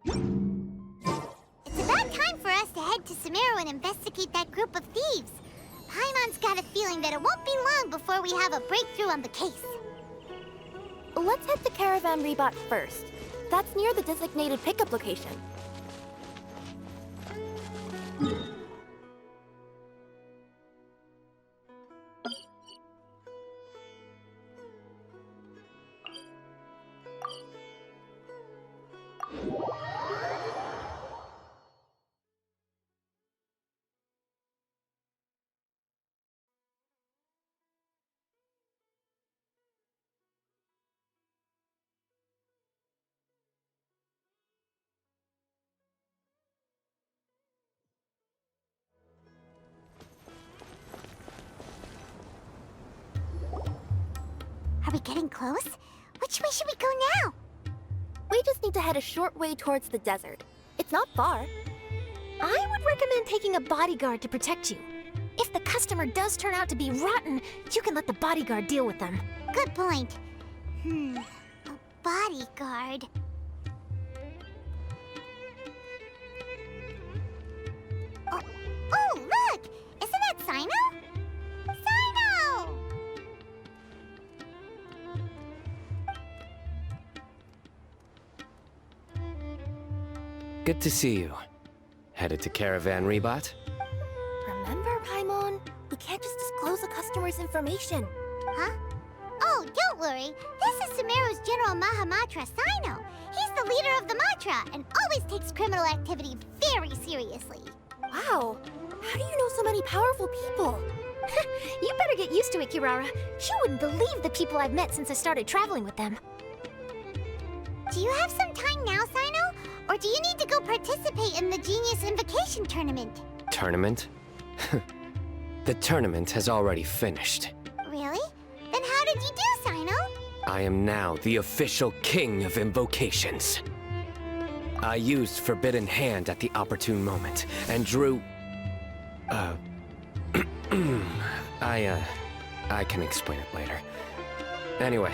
It's about time for us to head to Sumeru and investigate that group of thieves. Paimon's got a feeling that it won't be long before we have a breakthrough on the case. Let's head to Caravan Rebot first. That's near the designated pickup location. Are we getting close? Which way should we go now? We just need to head a short way towards the desert. It's not far. I would recommend taking a bodyguard to protect you. If the customer does turn out to be rotten, you can let the bodyguard deal with them. Good point. A bodyguard. Oh, look! Isn't that Sino? Sino! Good to see you. Headed to Caravan Rebot? Remember, Paimon? We can't just disclose a customer's information. Huh? Oh, don't worry. This is Sumeru's General Mahamatra, Sino. He's the leader of the Matra and always takes criminal activity very seriously. Wow, how do you know so many powerful people? You better get used to it, Kirara. You wouldn't believe the people I've met since I started traveling with them. Do you have some time now, Sino? Or do you need to go participate in the Genius Invocation Tournament? Tournament? The tournament has already finished. Really? Then how did you do, Sino? I am now the official king of invocations. I used Forbidden Hand at the opportune moment, and drew... I can explain it later. Anyway,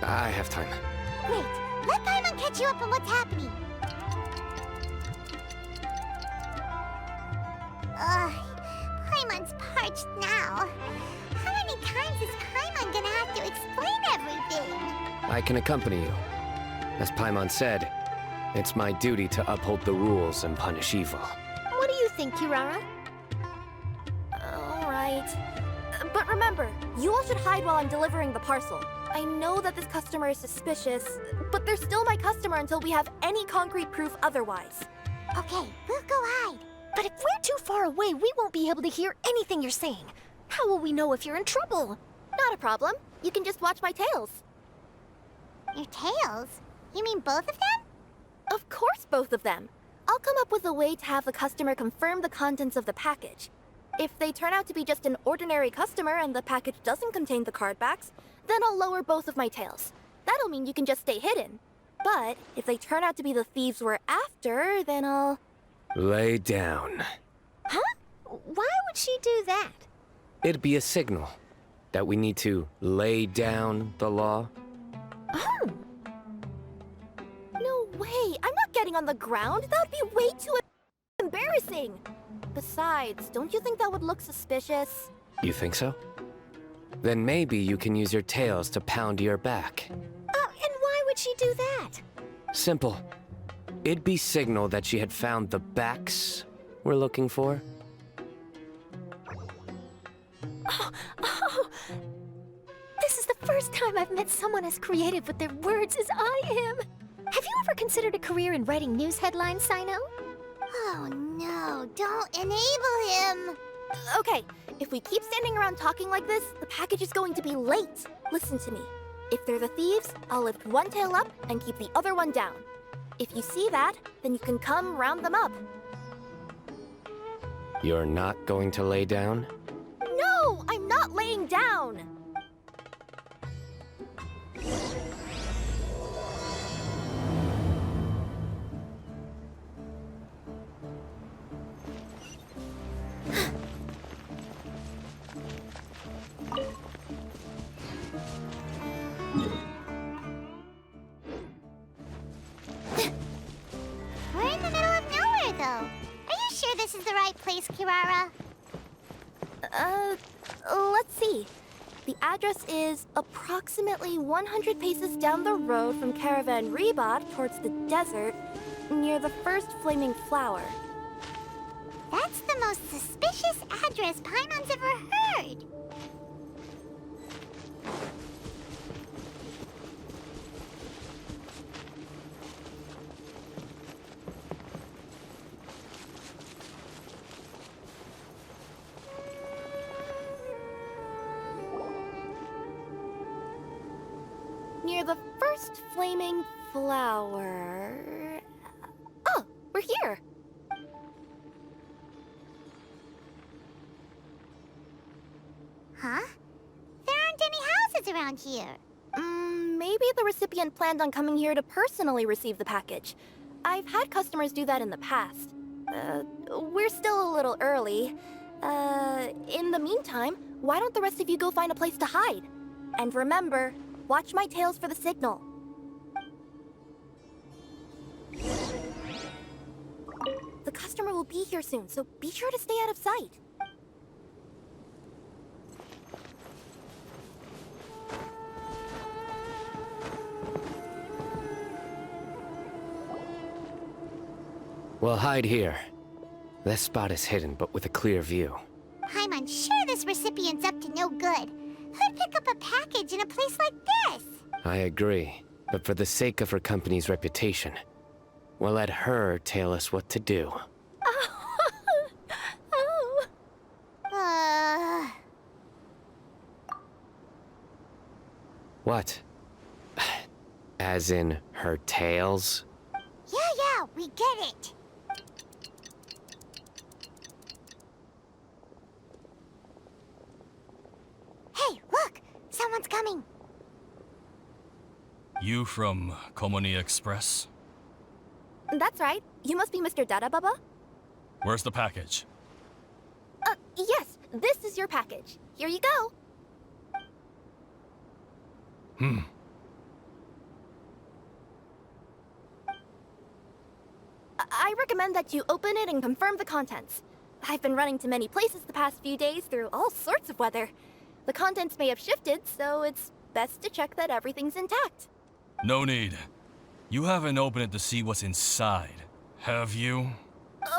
I have time. Great. Let Paimon catch you up on what's happening. Ugh, Paimon's parched now. How many times is Paimon gonna have to explain everything? I can accompany you. As Paimon said, it's my duty to uphold the rules and punish evil. What do you think, Kirara? All right. But remember, you all should hide while I'm delivering the parcel. I know that this customer is suspicious, but they're still my customer until we have any concrete proof otherwise. Okay, we'll go hide. But if we're too far away, we won't be able to hear anything you're saying. How will we know if you're in trouble? Not a problem. You can just watch my tails. Your tails? You mean both of them? Of course, both of them. I'll come up with a way to have the customer confirm the contents of the package. If they turn out to be just an ordinary customer and the package doesn't contain the card backs, then I'll lower both of my tails. That'll mean you can just stay hidden. But if they turn out to be the thieves we're after, then I'll... Lay down. Huh? Why would she do that? It'd be a signal that we need to lay down the law. Oh. No way! I'm not getting on the ground! That would be way too embarrassing! Besides, don't you think that would look suspicious? You think so? Then maybe you can use your tails to pound your back. And why would she do that? Simple. It'd be signal that she had found the backs we're looking for. Oh. This is the first time I've met someone as creative with their words as I am. Have you ever considered a career in writing news headlines, Sino? Oh no, don't enable him! Okay, if we keep standing around talking like this, the package is going to be late. Listen to me. If they're the thieves, I'll lift one tail up and keep the other one down. If you see that, then you can come round them up. You're not going to lay down? No, I'm not laying down! this is the right place, Kirara? Let's see. The address is approximately 100 paces down the road from Caravan Rebot towards the desert, near the first flaming flower. That's the most suspicious address Paimon's ever heard. Near the first flaming flower... Oh, we're here! Huh? There aren't any houses around here. Maybe the recipient planned on coming here to personally receive the package. I've had customers do that in the past. We're still a little early. In the meantime, why don't the rest of you go find a place to hide? And remember, watch my tails for the signal. The customer will be here soon, so be sure to stay out of sight. We'll hide here. This spot is hidden, but with a clear view. Paimon's sure this recipient's up to no good. Who'd pick up a package in a place like this? I agree, but for the sake of her company's reputation, we'll let her tell us what to do. Oh. What? As in her tails? Yeah, we get it. Hey, look! Someone's coming. You from Komoni Express? That's right. You must be Mr. Dada Baba? Where's the package? Yes. This is your package. Here you go. I recommend that you open it and confirm the contents. I've been running to many places the past few days through all sorts of weather. The contents may have shifted, so it's best to check that everything's intact. No need. You haven't opened it to see what's inside, have you?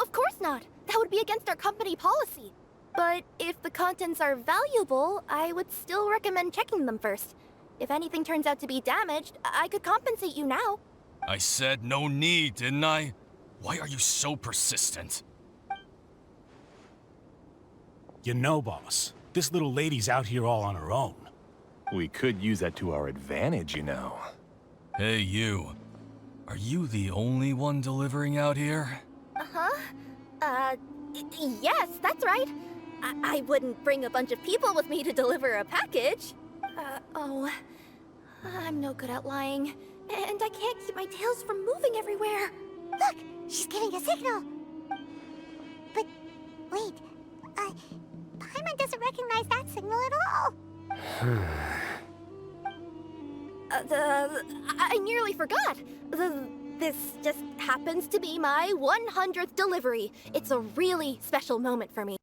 Of course not. That would be against our company policy. But if the contents are valuable, I would still recommend checking them first. If anything turns out to be damaged, I could compensate you now. I said no need, didn't I? Why are you so persistent? You know, boss, this little lady's out here all on her own. We could use that to our advantage, you know. Hey, you. Are you the only one delivering out here? Yes, that's right. I wouldn't bring a bunch of people with me to deliver a package. I'm no good at lying. And I can't keep my tails from moving everywhere. Look, she's giving a signal. But wait, Paimon doesn't recognize that signal at all. I nearly forgot. This just happens to be my 100th delivery. It's a really special moment for me.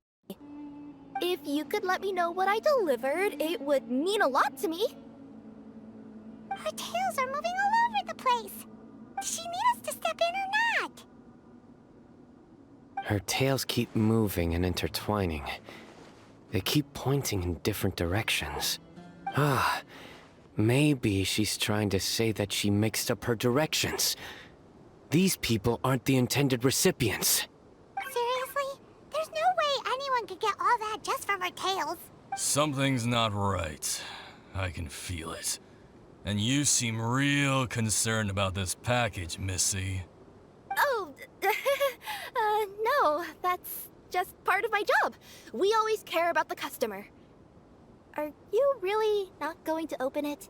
If you could let me know what I delivered, it would mean a lot to me. Her tails are moving all over the place. Does she need us to step in or not? Her tails keep moving and intertwining. They keep pointing in different directions. Maybe she's trying to say that she mixed up her directions. These people aren't the intended recipients. Seriously? There's no way anyone could get all that just from her tails. Something's not right. I can feel it. And you seem real concerned about this package, Missy. Oh, no, that's just part of my job. We always care about the customer. Are you really not going to open it?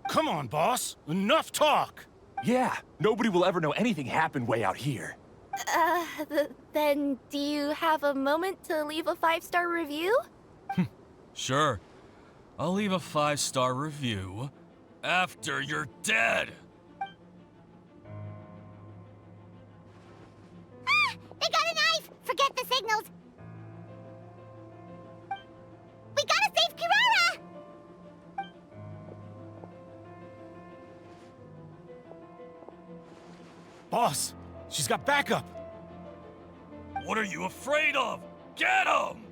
Come on, boss. Enough talk. Yeah, nobody will ever know anything happened way out here. Then do you have a moment to leave a 5-star review? Sure. I'll leave a 5-star review after you're dead. They got a knife! Forget get the signals. We gotta save Kirara! Boss, she's got backup. What are you afraid of? Get him!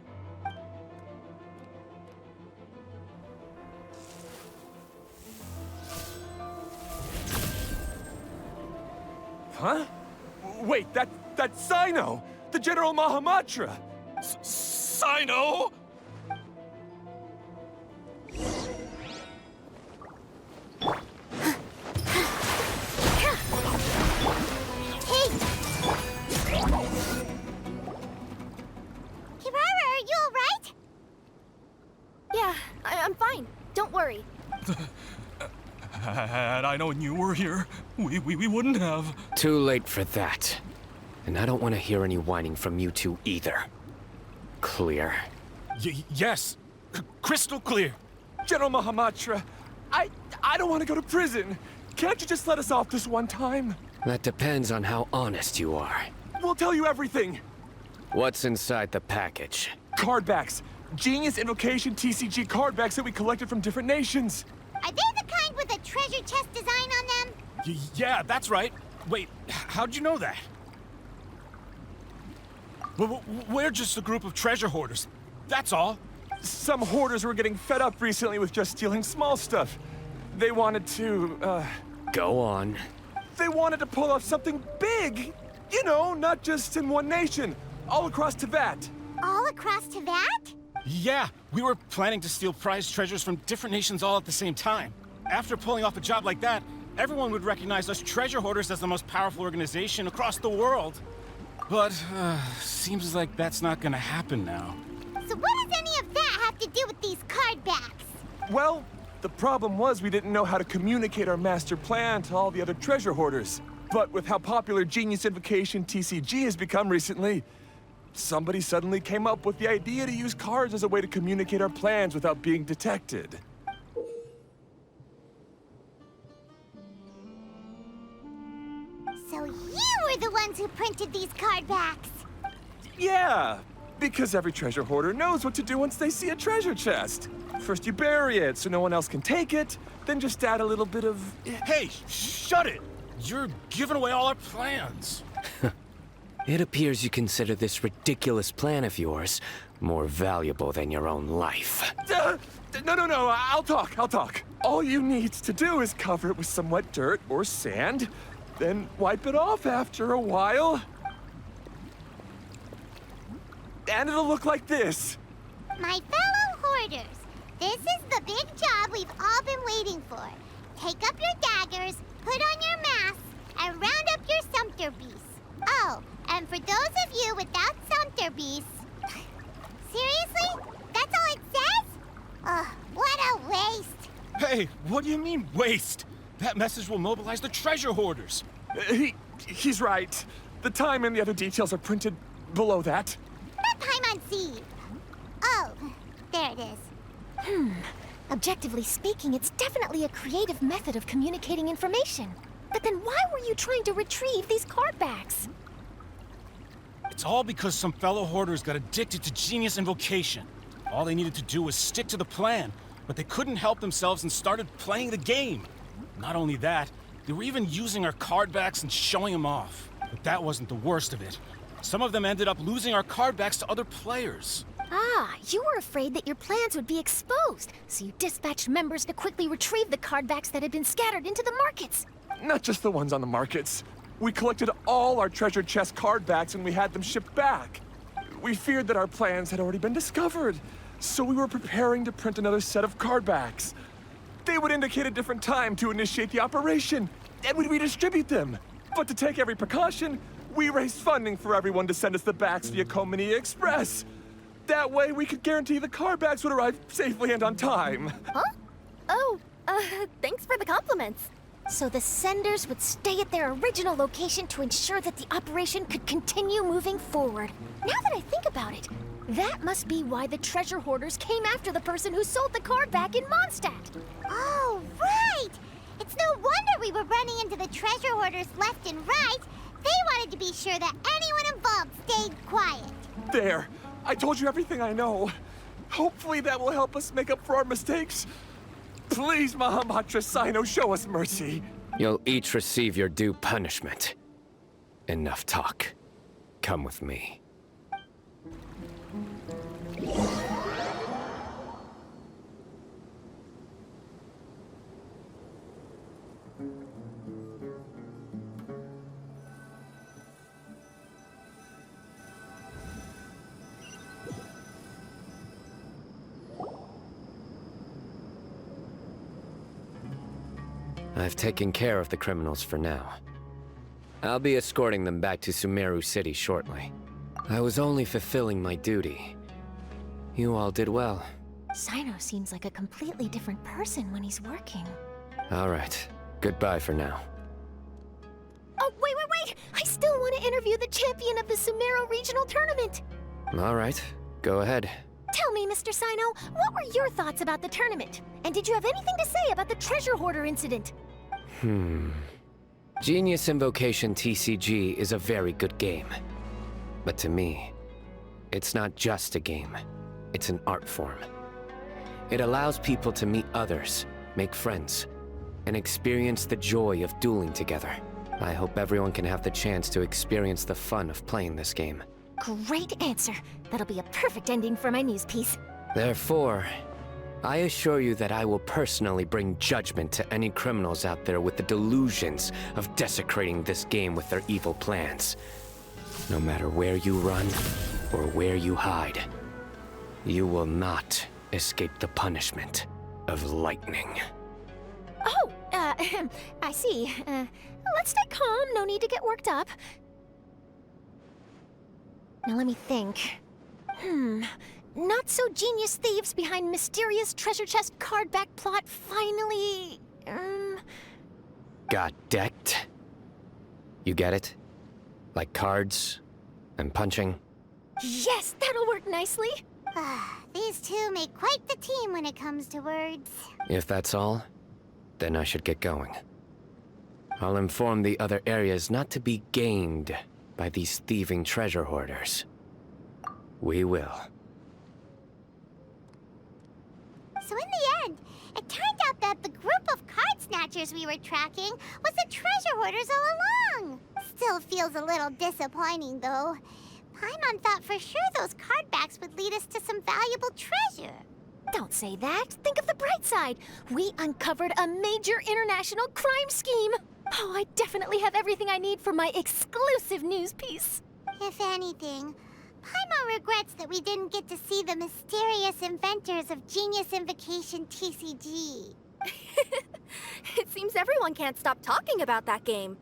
Huh? Wait, that's Sino! The General Mahamatra! Sino? Kirara, are you alright? Yeah, I'm fine. Don't worry. Had I known you were here, we wouldn't have. Too late for that. And I don't want to hear any whining from you two either. Clear. Yes. Crystal clear. General Mahamatra, I don't want to go to prison. Can't you just let us off this one time? That depends on how honest you are. We'll tell you everything. What's inside the package? Card backs. Genius Invocation TCG card backs that we collected from different nations. Are they the kind with a treasure chest design on them? Yeah, that's right. Wait, how'd you know that? We're just a group of treasure hoarders. That's all. Some hoarders were getting fed up recently with just stealing small stuff. They wanted to, Go on. They wanted to pull off something big. You know, not just in one nation. All across Tibet. All across Tibet? Yeah, we were planning to steal prized treasures from different nations all at the same time. After pulling off a job like that, everyone would recognize us treasure hoarders as the most powerful organization across the world. But, seems like that's not gonna happen now. So what does any of that have to do with these card backs? Well, the problem was we didn't know how to communicate our master plan to all the other treasure hoarders. But with how popular Genius Invocation TCG has become recently, somebody suddenly came up with the idea to use cards as a way to communicate our plans without being detected. So you were the ones who printed these card backs? Yeah, because every treasure hoarder knows what to do once they see a treasure chest. First you bury it so no one else can take it, then just add a little bit of... Hey, shut it! You're giving away all our plans. It appears you consider this ridiculous plan of yours more valuable than your own life. No, I'll talk. All you need to do is cover it with some wet dirt or sand, then wipe it off after a while. And it'll look like this. My fellow hoarders, this is the big job we've all been waiting for. Take up your daggers, put on your masks, and round up your sumpter beasts. Oh, and for those of you without sumpter beasts... Seriously? That's all it says? Ugh, what a waste. Hey, what do you mean, waste? That message will mobilize the treasure hoarders. He's right. The time and the other details are printed below that. Not Paimon. Oh, there it is. Objectively speaking, it's definitely a creative method of communicating information. But then why were you trying to retrieve these card backs? It's all because some fellow hoarders got addicted to Genius Invocation. All they needed to do was stick to the plan, but they couldn't help themselves and started playing the game. Not only that, they were even using our card backs and showing them off. But that wasn't the worst of it. Some of them ended up losing our card backs to other players. Ah, you were afraid that your plans would be exposed, so you dispatched members to quickly retrieve the card backs that had been scattered into the markets. Not just the ones on the markets. We collected all our treasure chest card backs and we had them shipped back. We feared that our plans had already been discovered, so we were preparing to print another set of card backs. They would indicate a different time to initiate the operation, and we'd redistribute them. But to take every precaution, we raised funding for everyone to send us the backs via Komini Express. That way we could guarantee the card backs would arrive safely and on time. Huh? Oh, thanks for the compliments. So the senders would stay at their original location to ensure that the operation could continue moving forward. Now that I think about it, that must be why the treasure hoarders came after the person who sold the card back in Mondstadt. Oh, right! It's no wonder we were running into the treasure hoarders left and right. They wanted to be sure that anyone involved fault stayed quiet. There. I told you everything I know. Hopefully that will help us make up for our mistakes. Please, Mahamatra Sino, show us mercy. You'll each receive your due punishment. Enough talk. Come with me. I've taken care of the criminals for now. I'll be escorting them back to Sumeru City shortly. I was only fulfilling my duty. You all did well. Sino seems like a completely different person when he's working. All right. Goodbye for now. Oh, wait! I still want to interview the champion of the Sumeru Regional Tournament! All right. Go ahead. Tell me, Mr. Sino, what were your thoughts about the tournament? And did you have anything to say about the treasure hoarder incident? Genius Invocation TCG is a very good game. But to me, it's not just a game. It's an art form. It allows people to meet others, make friends, and experience the joy of dueling together. I hope everyone can have the chance to experience the fun of playing this game. Great answer. That'll be a perfect ending for my news piece. Therefore, I assure you that I will personally bring judgment to any criminals out there with the delusions of desecrating this game with their evil plans. No matter where you run or where you hide, you will not escape the punishment of lightning. Oh, I see. Let's stay calm. No need to get worked up. Now let me think. Not so genius thieves behind mysterious treasure chest card back plot finally... Got decked? You get it? Like cards and punching? Yes, that'll work nicely. These two make quite the team when it comes to words. If that's all, then I should get going. I'll inform the other areas not to be gamed by these thieving treasure hoarders. We will. So in the end, it turned out that the group of card snatchers we were tracking was the treasure hoarders all along. Still feels a little disappointing, though. Paimon thought for sure those card backs would lead us to some valuable treasure. Don't say that. Think of the bright side. We uncovered a major international crime scheme. Oh, I definitely have everything I need for my exclusive news piece. If anything, Paimon regrets that we didn't get to see the mysterious inventors of Genius Invocation TCG. It seems everyone can't stop talking about that game.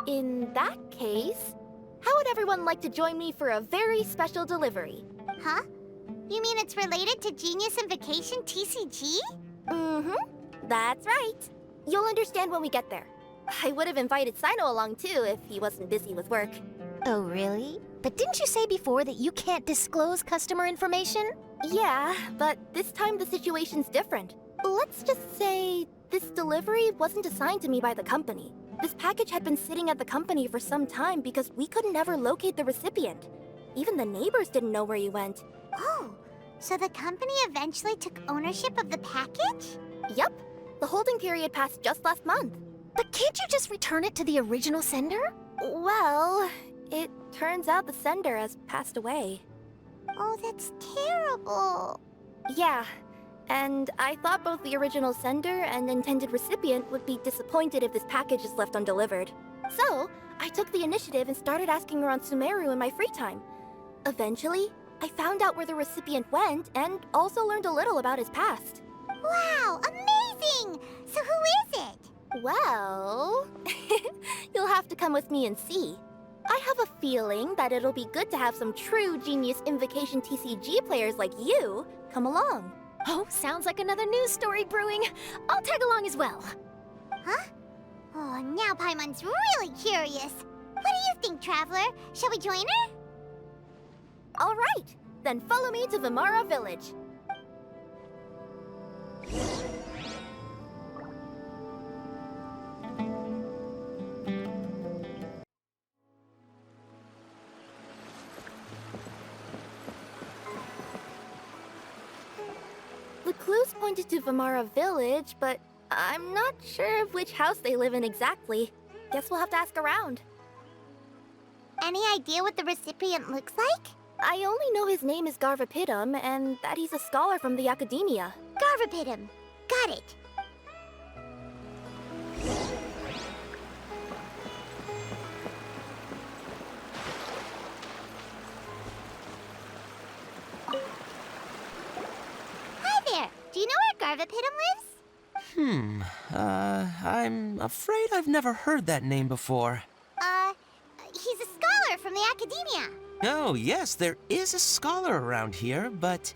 In that case, how would everyone like to join me for a very special delivery? Huh? You mean it's related to Genius Invocation TCG? That's right. You'll understand when we get there. I would have invited Sino along too if he wasn't busy with work. Oh, really? But didn't you say before that you can't disclose customer information? Yeah, but this time the situation's different. Let's just say this delivery wasn't assigned to me by the company. This package had been sitting at the company for some time because we couldn't ever locate the recipient. Even the neighbors didn't know where he went. Oh, so the company eventually took ownership of the package? Yup. The holding period passed just last month. But can't you just return it to the original sender? Well, it turns out the sender has passed away. Oh, that's terrible. Yeah, and I thought both the original sender and intended recipient would be disappointed if this package is left undelivered. So, I took the initiative and started asking around Sumeru in my free time. Eventually, I found out where the recipient went and also learned a little about his past. Wow, amazing! So who is it? Well, you'll have to come with me and see. I have a feeling that it'll be good to have some true Genius Invocation TCG players like you come along. Oh, sounds like another news story brewing. I'll tag along as well. Huh? Oh, now Paimon's really curious. What do you think, Traveler? Shall we join her? All right, then follow me to Vimara Village. clues pointed to Vamara Village, but I'm not sure of which house they live in exactly. Guess we'll have to ask around. Any idea what the recipient looks like? I only know his name is Garvapitum and that he's a scholar from the Academia. Garvapitum. Got it. Hi there. Do you know where Garvapitum lives? I'm afraid I've never heard that name before. He's a scholar from the Academia. Oh, yes, there is a scholar around here, but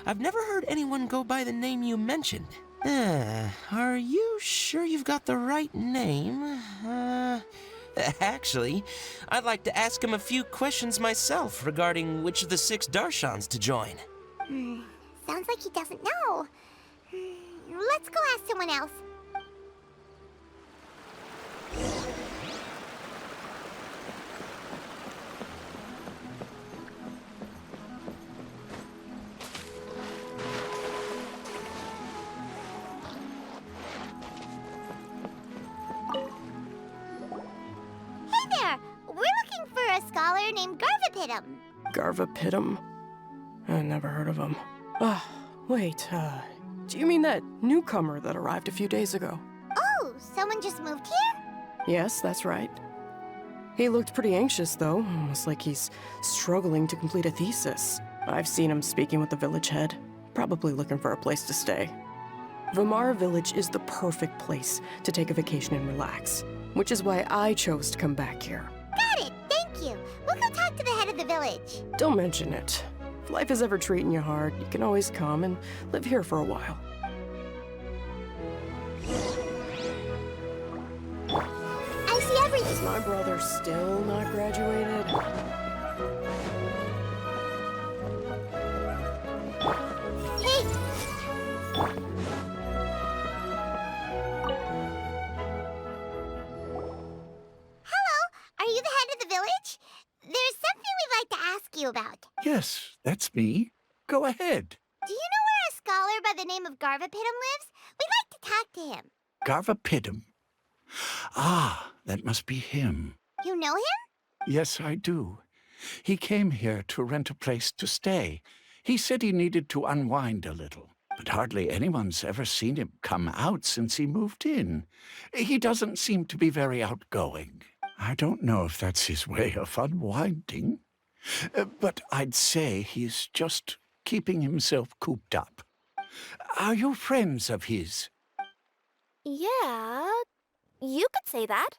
I've never heard anyone go by the name you mentioned. Are you sure you've got the right name? Actually, I'd like to ask him a few questions myself regarding which of the 6 Darshans to join. Sounds like he doesn't know. Let's go ask someone else. Hey there! We're looking for a scholar named Garvapitum. Garvapitum? I never heard of him. Wait, do you mean that newcomer that arrived a few days ago? Oh, someone just moved here? Yes, that's right. He looked pretty anxious, though, almost like he's struggling to complete a thesis. I've seen him speaking with the village head, probably looking for a place to stay. Vamara Village is the perfect place to take a vacation and relax, which is why I chose to come back here. Got it, thank you. We'll go talk to the head of the village. Don't mention it. If life is ever treating you hard, you can always come and live here for a while. I see everything. Is my brother still not graduated? Hey! Hello, are you the head of the village? There's something we'd like to ask you about. Yes, that's me. Go ahead. Do you know where a scholar by the name of Garvapitum lives? We'd like to talk to him. Garvapitum. Ah, that must be him. You know him? Yes, I do. He came here to rent a place to stay. He said he needed to unwind a little, but hardly anyone's ever seen him come out since he moved in. He doesn't seem to be very outgoing. I don't know if that's his way of unwinding, but I'd say he's just keeping himself cooped up. Are you friends of his? Yeah, you could say that.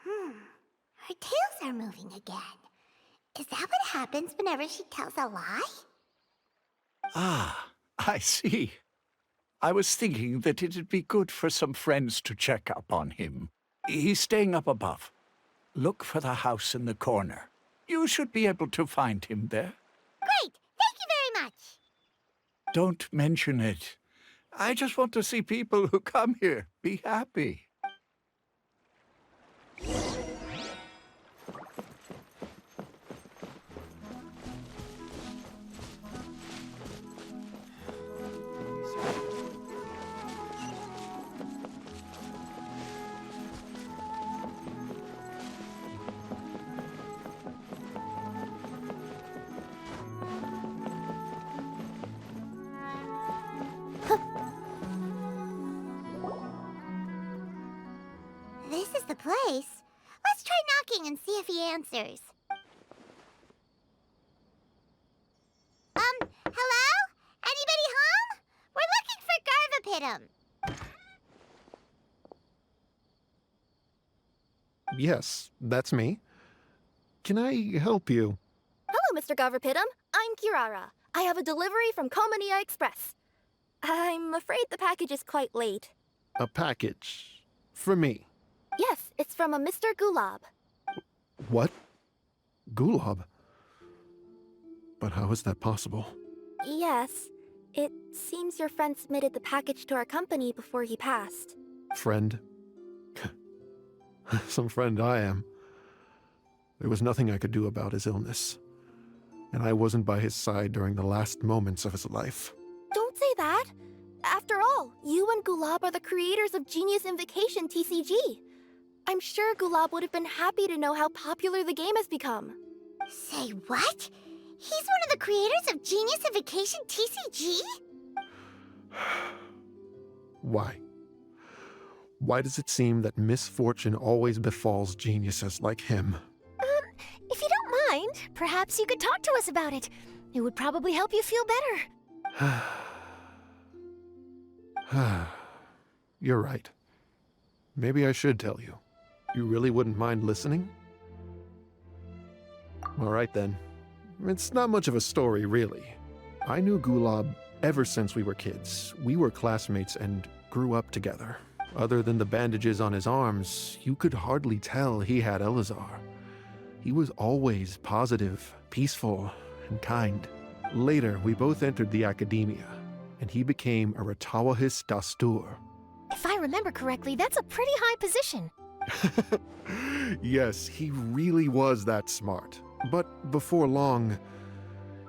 Her tails are moving again. Is that what happens whenever she tells a lie? Ah, I see. I was thinking that it'd be good for some friends to check up on him. He's staying up above. Look for the house in the corner. You should be able to find him there. Great! Thank you very much! Don't mention it. I just want to see people who come here be happy. This is the place. Let's try knocking and see if he answers. Hello? Anybody home? We're looking for Garvapitum. Yes, that's me. Can I help you? Hello, Mr. Garvapitum. I'm Kirara. I have a delivery from Komania Express. I'm afraid the package is quite late. A package? For me? Yes, it's from a Mr. Gulab. What? Gulab? But how is that possible? Yes, it seems your friend submitted the package to our company before he passed. Friend? Some friend I am. There was nothing I could do about his illness. And I wasn't by his side during the last moments of his life. Don't say that. After After all, you and Gulab are the creators of Genius Invocation TCG. I'm sure Gulab would have been happy to know how popular the game has become. Say what? He's one of the creators of Genius Invocation TCG? Why? Why does it seem that misfortune always befalls geniuses like him? If you don't mind, perhaps you could talk to us about it. It would probably help you feel better. You're right. Maybe I should tell you. You really wouldn't mind listening? All right then. It's not much of a story, really. I knew Gulab ever since we were kids. We were classmates and grew up together. Other than the bandages on his arms, you could hardly tell he had Elazar. He was always positive, peaceful, and kind. Later, we both entered the academia, and he became a Ratawahis Dastur. If I remember correctly, that's a pretty high position. Yes, he really was that smart. But before long,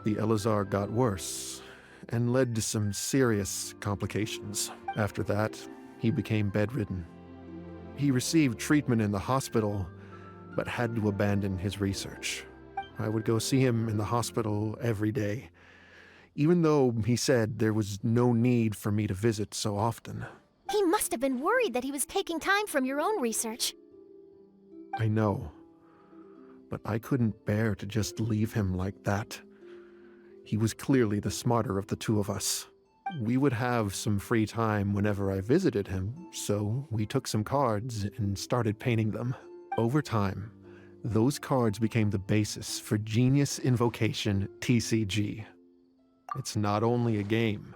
the Elazar got worse and led to some serious complications. After that, he became bedridden. He received treatment in the hospital, but had to abandon his research. I would go see him in the hospital every day, even though he said there was no need for me to visit so often. He must have been worried that he was taking time from your own research. I know, but I couldn't bear to just leave him like that. He was clearly the smarter of the two of us. We would have some free time whenever I visited him, so we took some cards and started painting them. Over time, those cards became the basis for Genius Invocation TCG. It's not only a game.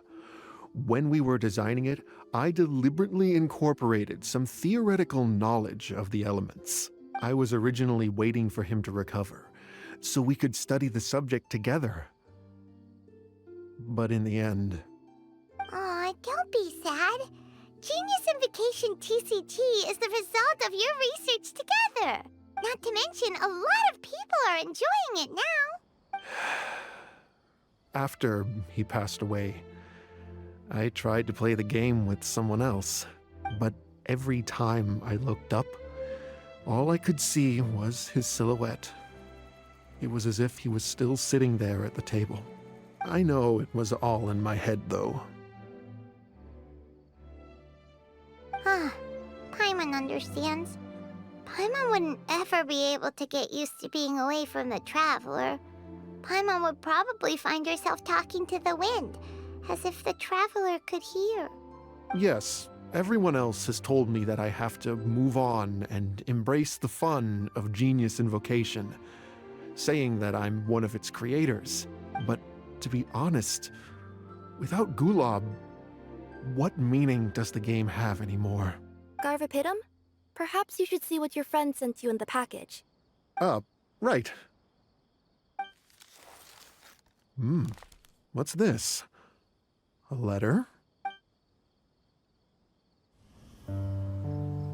When we were designing it, I deliberately incorporated some theoretical knowledge of the elements. I was originally waiting for him to recover, so we could study the subject together. But in the end... Aw, don't be sad. Genius Invocation TCG is the result of your research together. Not to mention, a lot of people are enjoying it now. After he passed away, I tried to play the game with someone else, but every time I looked up, all I could see was his silhouette. It was as if he was still sitting there at the table. I know it was all in my head, though. Paimon understands. Paimon wouldn't ever be able to get used to being away from the Traveler. Paimon would probably find herself talking to the wind, as if the Traveler could hear. Yes, everyone else has told me that I have to move on and embrace the fun of Genius Invocation, saying that I'm one of its creators. But to be honest, without Gulab, what meaning does the game have anymore? Garvapidum? Perhaps you should see what your friend sent you in the package. Right. What's this? A letter?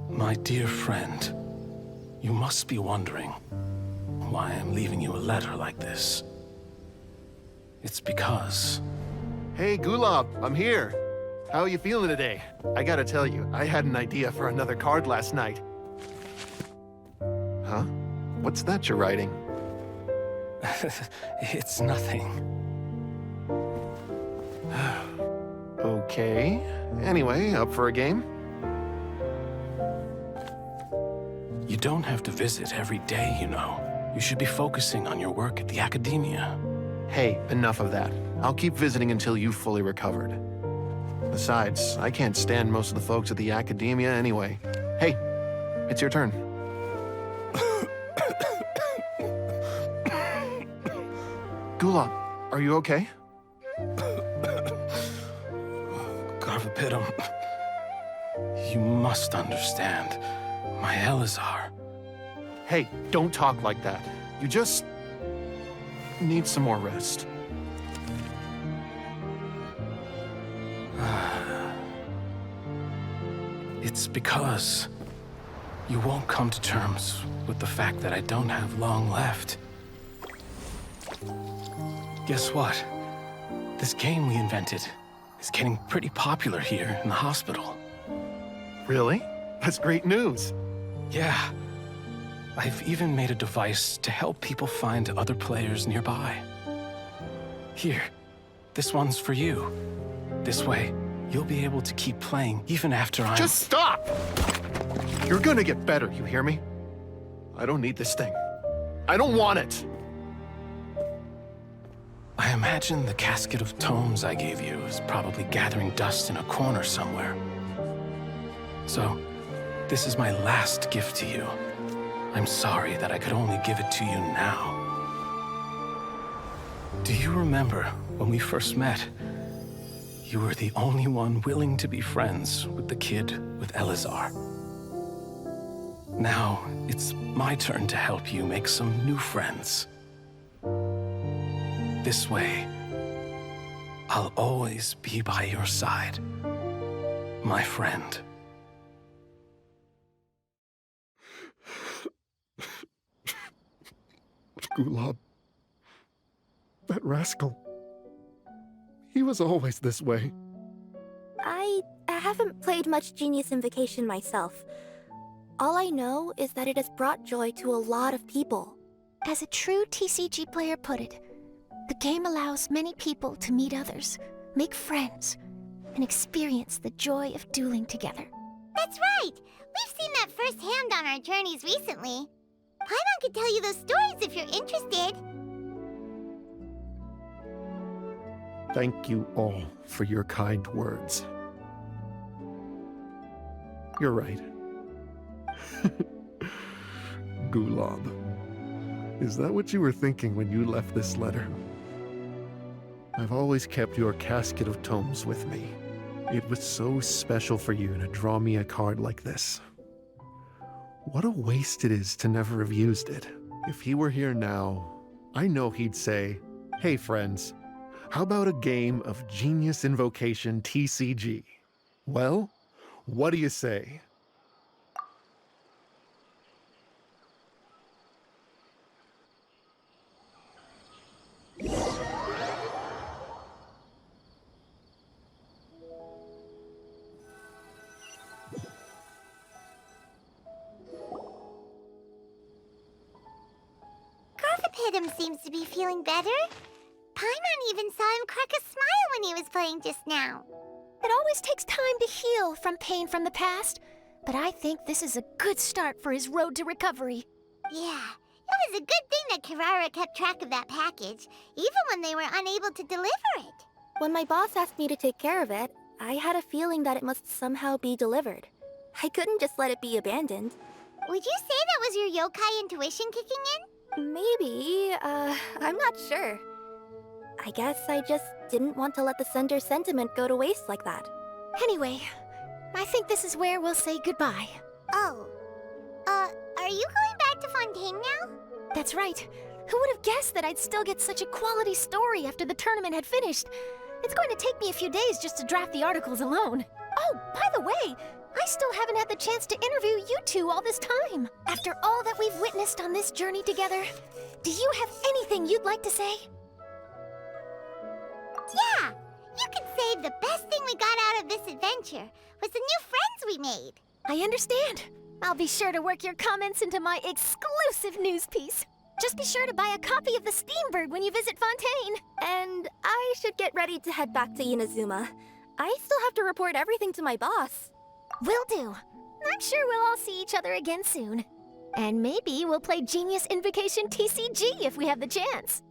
My dear friend, you must be wondering why I'm leaving you a letter like this. It's because... Hey, Gulab, I'm here. How are you feeling today? I gotta tell you, I had an idea for another card last night. Huh? What's that you're writing? It's nothing. Okay. Anyway, up for a game? You don't have to visit every day, you know. You should be focusing on your work at the academia. Hey, enough of that. I'll keep visiting until you've fully recovered. Besides, I can't stand most of the folks at the academia anyway. Hey, it's your turn. Gulab, are you okay? Garvapidum, you must understand. My Elazar. Hey, don't talk like that. You just need some more rest. It's because you won't come to terms with the fact that I don't have long left. Guess what? This game we invented, is getting pretty popular here in the hospital. Really? That's great news. Yeah. I've even made a device to help people find other players nearby. Here, this one's for you. This way, you'll be able to keep playing even after I'm— Just stop! You're gonna get better, you hear me? I don't need this thing. I don't want it! I imagine the casket of tomes I gave you is probably gathering dust in a corner somewhere. So, this is my last gift to you. I'm sorry that I could only give it to you now. Do you remember when we first met? You were the only one willing to be friends with the kid with Elazar. Now, it's my turn to help you make some new friends. This way, I'll always be by your side, my friend. Gulab. That rascal. He was always this way. I haven't played much Genius Invocation myself. All I know is that it has brought joy to a lot of people. As a true TCG player put it, the game allows many people to meet others, make friends, and experience the joy of dueling together. That's right! We've seen that firsthand on our journeys recently. Paimon could tell you those stories if you're interested. Thank you all for your kind words. You're right. Gulab. Is that what you were thinking when you left this letter? I've always kept your casket of tomes with me. It was so special for you to draw me a card like this. What a waste it is to never have used it. If he were here now, I know he'd say, "Hey friends, how about a game of Genius Invocation TCG? Well, what do you say?" Garthapidum seems to be feeling better. Paimon even saw him crack a smile when he was playing just now. It always takes time to heal from pain from the past, but I think this is a good start for his road to recovery. Yeah, it was a good thing that Kirara kept track of that package, even when they were unable to deliver it. When my boss asked me to take care of it, I had a feeling that it must somehow be delivered. I couldn't just let it be abandoned. Would you say that was your yokai intuition kicking in? Maybe, I'm not sure. I guess I just didn't want to let the sender's sentiment go to waste like that. Anyway, I think this is where we'll say goodbye. Oh. Are you going back to Fontaine now? That's right. Who would have guessed that I'd still get such a quality story after the tournament had finished? It's going to take me a few days just to draft the articles alone. Oh, by the way, I still haven't had the chance to interview you two all this time. After all that we've witnessed on this journey together, do you have anything you'd like to say? Yeah! You could say the best thing we got out of this adventure was the new friends we made. I understand. I'll be sure to work your comments into my exclusive news piece. Just be sure to buy a copy of the Steambird when you visit Fontaine. And I should get ready to head back to Inazuma. I still have to report everything to my boss. Will do. I'm sure we'll all see each other again soon. And maybe we'll play Genius Invocation TCG if we have the chance.